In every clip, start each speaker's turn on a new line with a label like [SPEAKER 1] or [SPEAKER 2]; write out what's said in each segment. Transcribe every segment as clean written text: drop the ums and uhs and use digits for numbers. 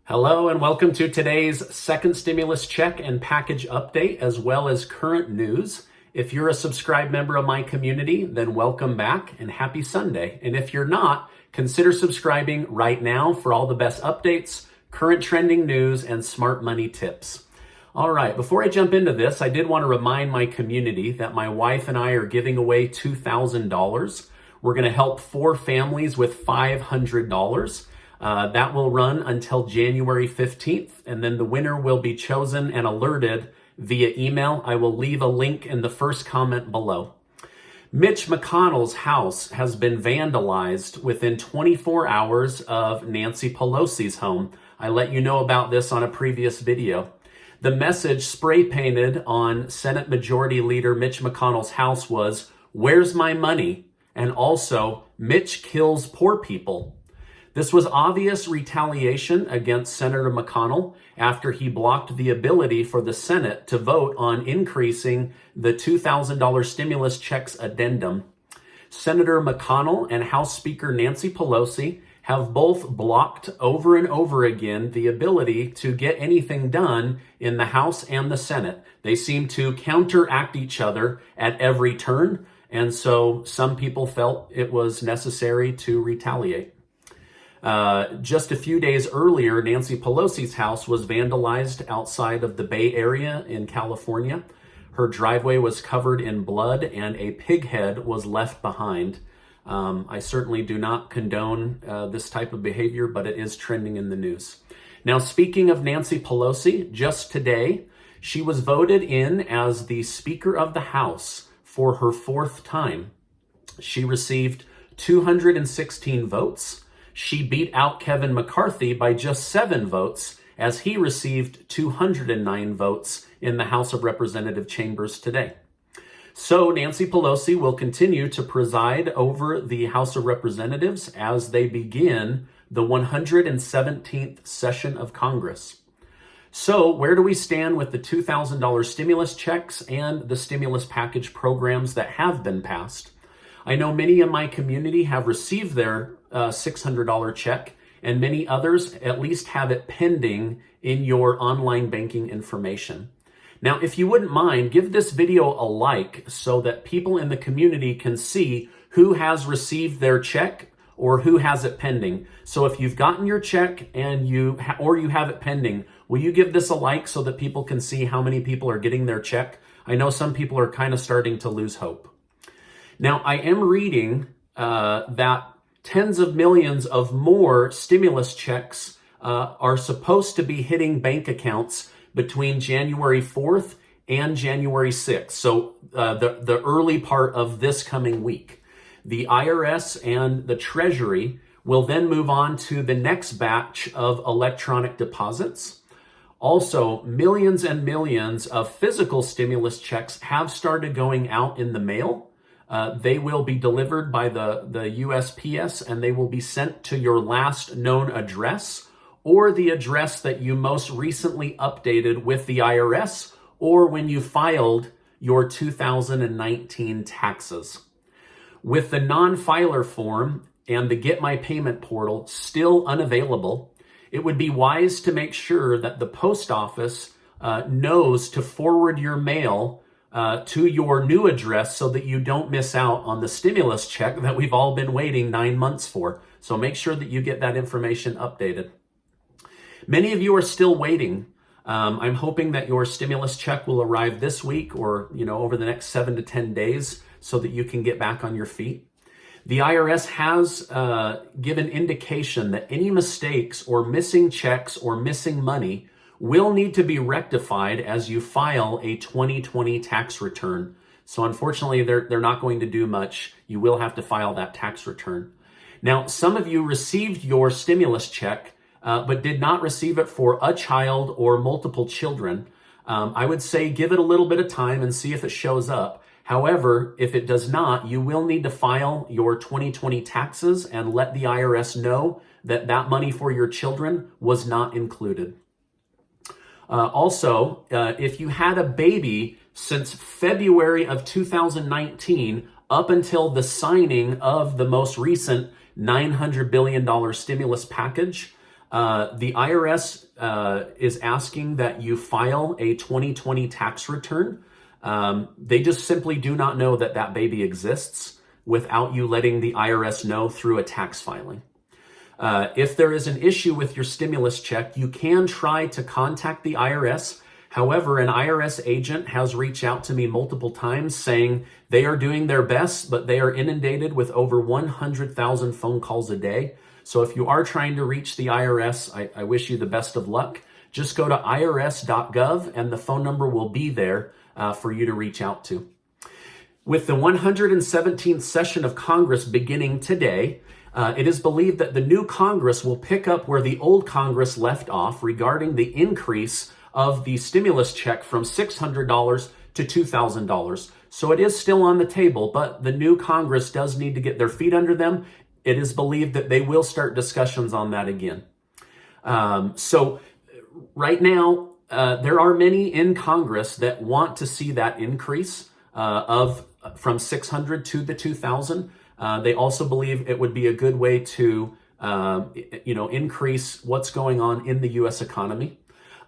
[SPEAKER 1] Hello and welcome to today's second stimulus check and package update, as well as current news. If you're a subscribed member of my community, then welcome back and happy Sunday. And if you're not, consider subscribing right now for all the best updates, current trending news, and smart money tips. All right, before I jump into this, I did want to remind my community that my wife and I are giving away $2,000. We're going to help 4 families with $500. That will run until January 15th, and then the winner will be chosen and alerted via email. I will leave a link in the first comment below. Mitch McConnell's house has been vandalized within 24 hours of Nancy Pelosi's home. I let you know about this on a previous video. The message spray painted on Senate Majority Leader Mitch McConnell's house was, "Where's my money?" and also, "Mitch kills poor people." This was obvious retaliation against Senator McConnell after he blocked the ability for the Senate to vote on increasing the $2,000 stimulus checks addendum. Senator McConnell and House Speaker Nancy Pelosi have both blocked over and over again the ability to get anything done in the House and the Senate. They seem to counteract each other at every turn, and so some people felt it was necessary to retaliate. Just a few days earlier, Nancy Pelosi's house was vandalized outside of the Bay Area in California. Her driveway was covered in blood and a pig head was left behind. I certainly do not condone this type of behavior, but it is trending in the news. Now, speaking of Nancy Pelosi, just today, she was voted in as the Speaker of the House for her 4th time. She received 216 votes. She beat out Kevin McCarthy by just 7 votes, as he received 209 votes in the House of Representative chambers today. So Nancy Pelosi will continue to preside over the House of Representatives as they begin the 117th session of Congress. So where do we stand with the $2,000 stimulus checks and the stimulus package programs that have been passed? I know many in my community have received their $600 check, and many others at least have it pending in your online banking information. Now, if you wouldn't mind, give this video a like so that people in the community can see who has received their check or who has it pending. So if you've gotten your check and you have it pending, will you give this a like so that people can see how many people are getting their check? I know some people are kind of starting to lose hope. Now, I am reading that tens of millions of more stimulus checks are supposed to be hitting bank accounts between January 4th and January 6th. So the early part of this coming week. The IRS and the Treasury will then move on to the next batch of electronic deposits. Also, millions and millions of physical stimulus checks have started going out in the mail. They will be delivered by the USPS, and they will be sent to your last known address or the address that you most recently updated with the IRS or when you filed your 2019 taxes. With the non-filer form and the Get My Payment portal still unavailable, it would be wise to make sure that the post office knows to forward your mail to your new address so that you don't miss out on the stimulus check that we've all been waiting 9 months for. So make sure that you get that information updated. Many of you are still waiting. I'm hoping that your stimulus check will arrive this week or, over the next 7 to 10 days so that you can get back on your feet. The IRS has given indication that any mistakes or missing checks or missing money will need to be rectified as you file a 2020 tax return. So unfortunately, they're not going to do much. You will have to file that tax return. Now, some of you received your stimulus check, but did not receive it for a child or multiple children. I would say give it a little bit of time and see if it shows up. However, if it does not, you will need to file your 2020 taxes and let the IRS know that that money for your children was not included. Also, if you had a baby since February of 2019 up until the signing of the most recent $900 billion stimulus package, The IRS is asking that you file a 2020 tax return. They just simply do not know that that baby exists without you letting the IRS know through a tax filing. If there is an issue with your stimulus check, you can try to contact the IRS. However, an IRS agent has reached out to me multiple times saying they are doing their best, but they are inundated with over 100,000 phone calls a day. So if you are trying to reach the IRS, I wish you the best of luck. Just go to irs.gov and the phone number will be there for you to reach out to. With the 117th session of Congress beginning today, it is believed that the new Congress will pick up where the old Congress left off regarding the increase of the stimulus check from $600 to $2,000. So it is still on the table, but the new Congress does need to get their feet under them. It is believed that they will start discussions on that again. So right now, there are many in Congress that want to see that increase from 600 to the 2,000. They also believe it would be a good way to, increase what's going on in the U.S. economy.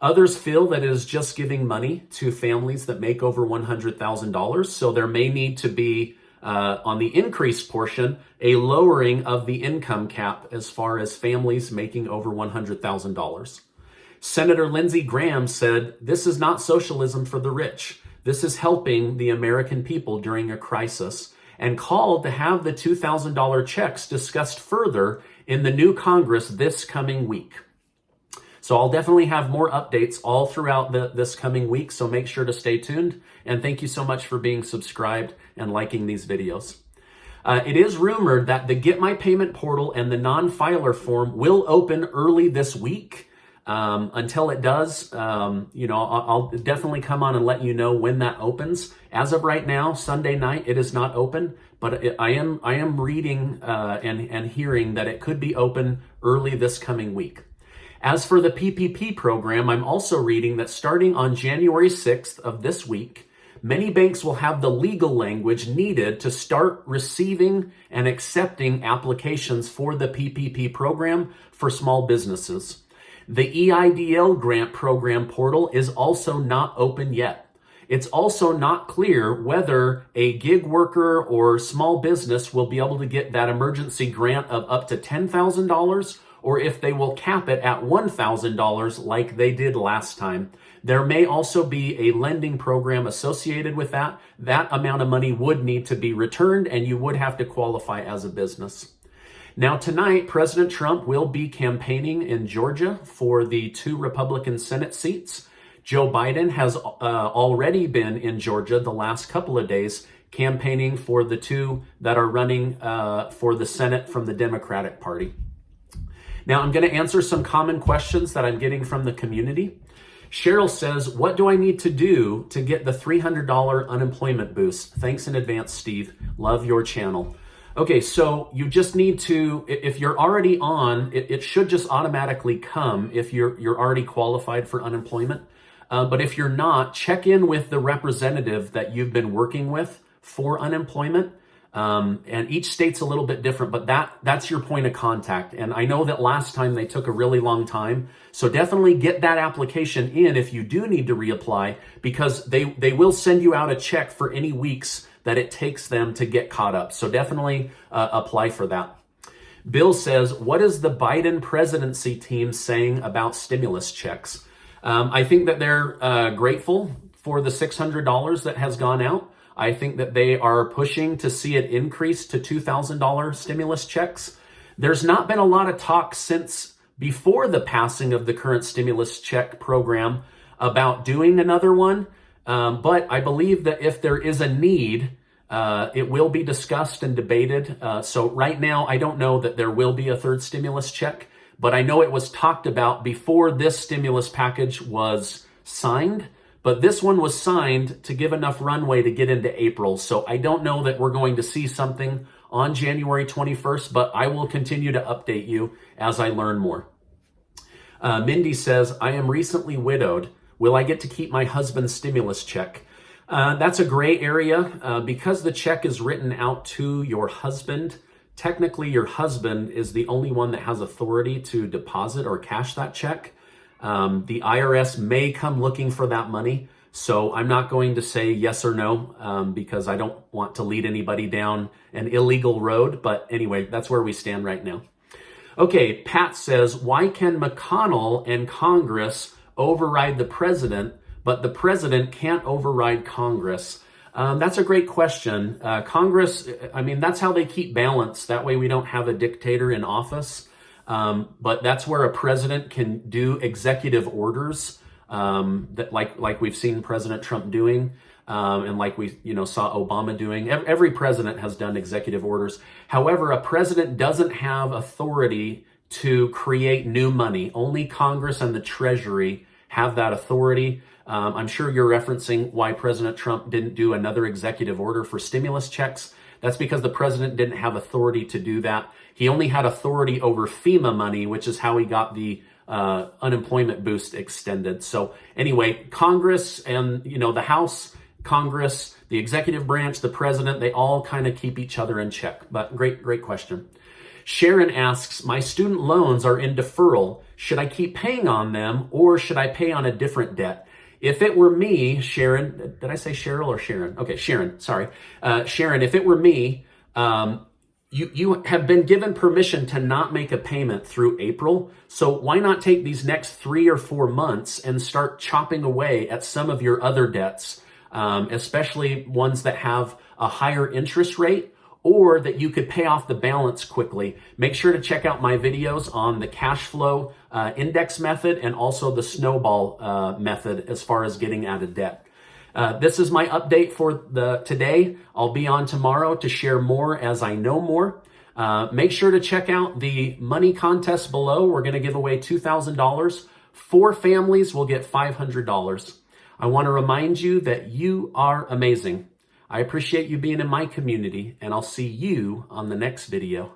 [SPEAKER 1] Others feel that it is just giving money to families that make over $100,000. So there may need to be, on the increase portion, a lowering of the income cap as far as families making over $100,000. Senator Lindsey Graham said, "This is not socialism for the rich. This is helping the American people during a crisis," and called to have the $2,000 checks discussed further in the new Congress this coming week. So I'll definitely have more updates all throughout this coming week, so make sure to stay tuned. And thank you so much for being subscribed and liking these videos. It is rumored that the Get My Payment portal and the non-filer form will open early this week. Until it does, I'll definitely come on and let you know when that opens. As of right now, Sunday night, it is not open, but I am reading and hearing that it could be open early this coming week. As for the PPP program, I'm also reading that starting on January 6th of this week, many banks will have the legal language needed to start receiving and accepting applications for the PPP program for small businesses. The EIDL grant program portal is also not open yet. It's also not clear whether a gig worker or small business will be able to get that emergency grant of up to $10,000 or if they will cap it at $1,000 like they did last time. There may also be a lending program associated with that. That amount of money would need to be returned and you would have to qualify as a business. Now tonight, President Trump will be campaigning in Georgia for the 2 Republican Senate seats. Joe Biden has already been in Georgia the last couple of days campaigning for the 2 that are running for the Senate from the Democratic Party. Now I'm going to answer some common questions that I'm getting from the community. Cheryl says, "What do I need to do to get the $300 unemployment boost? Thanks in advance, Steve. Love your channel." Okay, so you just need to, if you're already on, it should just automatically come if you're already qualified for unemployment. But if you're not, check in with the representative that you've been working with for unemployment. And each state's a little bit different, but that's your point of contact. And I know that last time they took a really long time. So definitely get that application in if you do need to reapply, because they will send you out a check for any weeks that it takes them to get caught up. So definitely apply for that. Bill says, "What is the Biden presidency team saying about stimulus checks?" I think that they're grateful for the $600 that has gone out. I think that they are pushing to see it increase to $2,000 stimulus checks. There's not been a lot of talk since before the passing of the current stimulus check program about doing another one. But I believe that if there is a need, it will be discussed and debated. So right now, I don't know that there will be a third stimulus check, but I know it was talked about before this stimulus package was signed. But this one was signed to give enough runway to get into April. So I don't know that we're going to see something on January 21st, but I will continue to update you as I learn more. Mindy says, "I am recently widowed. Will I get to keep my husband's stimulus check?" That's a gray area because the check is written out to your husband technically your husband is the only one that has authority to deposit or cash that check. The IRS may come looking for that money. So I'm not going to say yes or no because I don't want to lead anybody down an illegal road. But anyway, that's where we stand right now. Okay, Pat says, why can McConnell and Congress override the president, but the president can't override Congress? That's a great question. Congress, I mean, that's how they keep balance. That way we don't have a dictator in office. But that's where a president can do executive orders that like we've seen President Trump doing. And like we saw Obama doing. Every president has done executive orders. However, a president doesn't have authority to create new money. Only Congress and the Treasury have that authority. I'm sure you're referencing why President Trump didn't do another executive order for stimulus checks. That's because the president didn't have authority to do that. He only had authority over FEMA money, which is how he got the unemployment boost extended. So anyway, Congress and the House, Congress, the executive branch, the president, they all kind of keep each other in check. But great question. Sharon asks, my student loans are in deferral. Should I keep paying on them or should I pay on a different debt? If it were me, Sharon, did I say Cheryl or Sharon? Okay, Sharon, sorry. Sharon, if it were me, you have been given permission to not make a payment through April. So why not take these next 3 or 4 months and start chopping away at some of your other debts, especially ones that have a higher interest rate or that you could pay off the balance quickly. Make sure to check out my videos on the cash flow index method and also the snowball method as far as getting out of debt. This is my update for today. I'll be on tomorrow to share more as I know more. Make sure to check out the money contest below. We're going to give away $2,000. 4 families will get $500. I want to remind you that you are amazing. I appreciate you being in my community, and I'll see you on the next video.